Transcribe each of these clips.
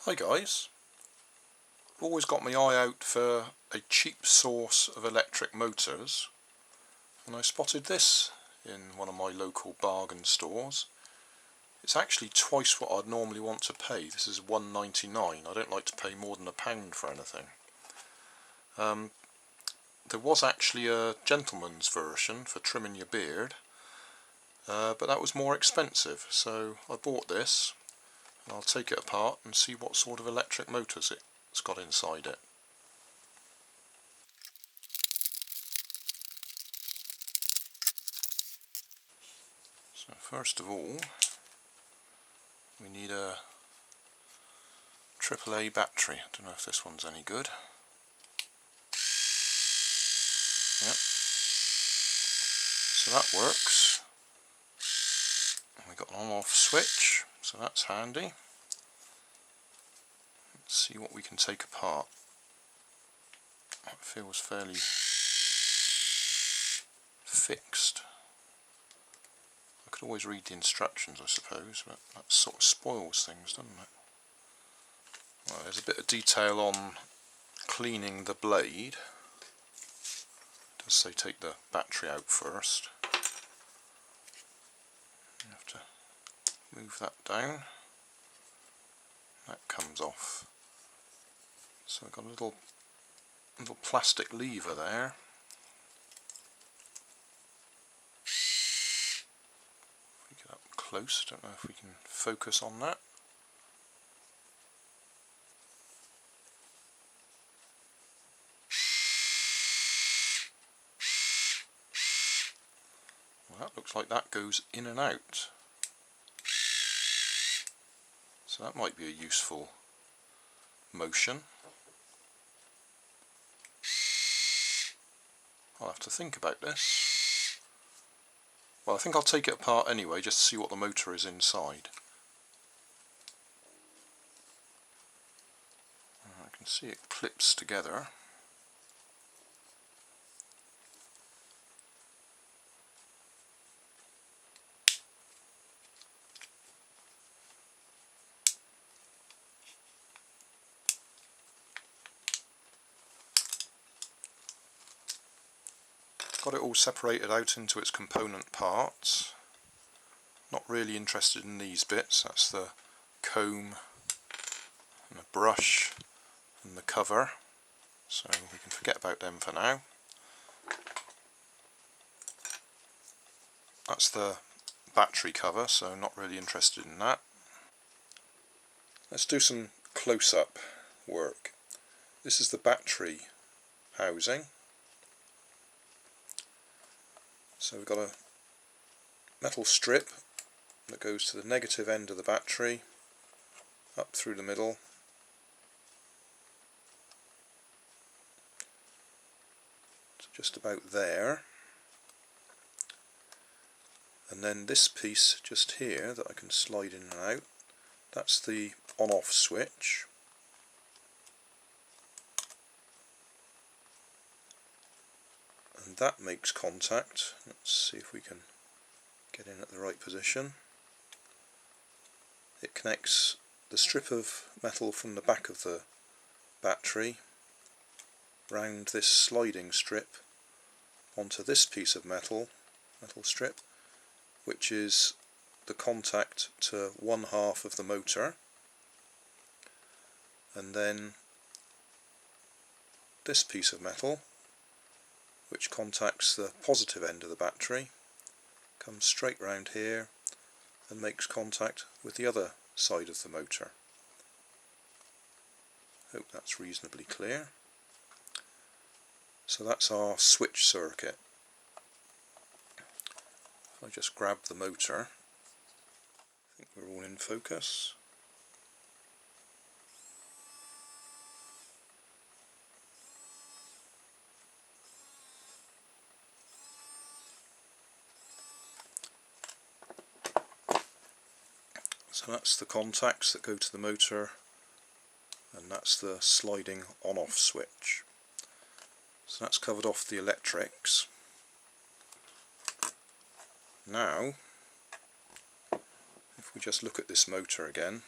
Hi guys, I've always got my eye out for a cheap source of electric motors, and I spotted this in one of my local bargain stores. It's actually twice what I'd normally want to pay. This is £1.99. I don't like to pay more than £1 for anything. There was actually a gentleman's version for trimming your beard, but that was more expensive, so I bought this. And I'll take it apart and see what sort of electric motors it's got inside it. So first of all, we need a AAA battery. I don't know if this one's any good. Yep. So that works. And we've got an on-off switch, so that's handy. Let's see what we can take apart. That feels fairly fixed. I could always read the instructions, I suppose, but that sort of spoils things, doesn't it? Well, there's a bit of detail on cleaning the blade. It does say take the battery out first. You have to move that down. That comes off. So I've got a little plastic lever there. If we get up close, don't know if we can focus on that. Well, that looks like that goes in and out. So that might be a useful motion. I'll have to think about this. Well, I think I'll take it apart anyway, just to see what the motor is inside. I can see it clips together. Got it all separated out into its component parts. Not really interested in these bits. That's the comb and the brush and the cover, so we can forget about them for now. That's the battery cover, so not really interested in that. Let's do some close-up work. This is the battery housing. So we've got a metal strip that goes to the negative end of the battery, up through the middle, so just about there, and then this piece just here that I can slide in and out, that's the on-off switch. And that makes contact. Let's see if we can get in at the right position. It connects the strip of metal from the back of the battery round this sliding strip onto this piece of metal strip, which is the contact to one half of the motor, and then this piece of metal, which contacts the positive end of the battery, comes straight round here and makes contact with the other side of the motor. Hope that's reasonably clear. So that's our switch circuit. If I just grab the motor, I think we're all in focus. So that's the contacts that go to the motor, and that's the sliding on-off switch. So that's covered off the electrics. Now, if we just look at this motor again,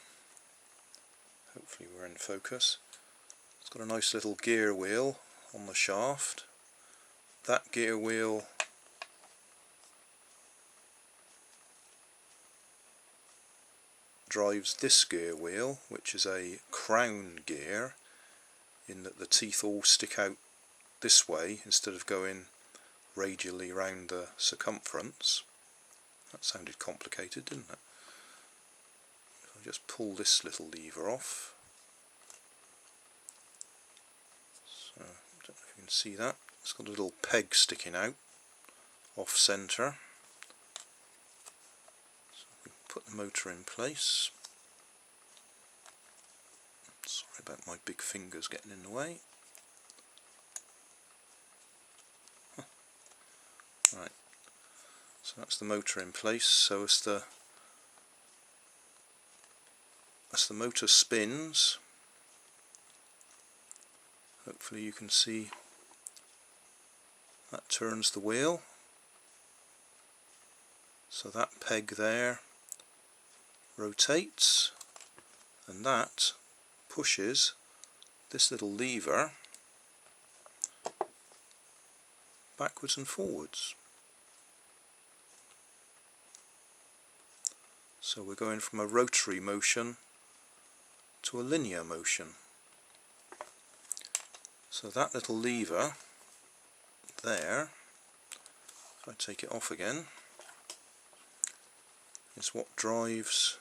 Hopefully we're in focus. It's got a nice little gear wheel on the shaft. That gear wheel drives this gear wheel, which is a crown gear, in that the teeth all stick out this way instead of going radially round the circumference. That sounded complicated, didn't it? If I just pull this little lever off, so I don't know if you can see that, it's got a little peg sticking out off centre. So we can put the motor in place. Sorry about my big fingers getting in the way. Right, so that's the motor in place. So as the motor spins, hopefully you can see that turns the wheel. So that peg there rotates, and that pushes this little lever backwards and forwards. So we're going from a rotary motion to a linear motion. So that little lever there, if I take it off again, is what drives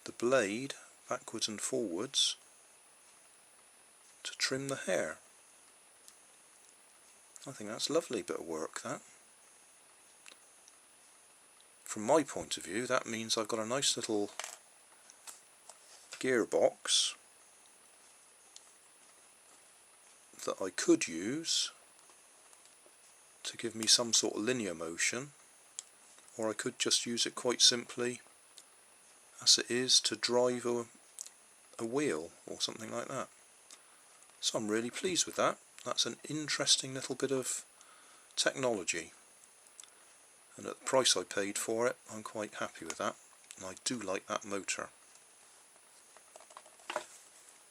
the blade backwards and forwards to trim the hair. I think that's a lovely bit of work, that. From my point of view, that means I've got a nice little gearbox that I could use to give me some sort of linear motion, or I could just use it quite simply as it is to drive a wheel or something like that. So I'm really pleased with that. That's an interesting little bit of technology, and at the price I paid for it, I'm quite happy with that, and I do like that motor.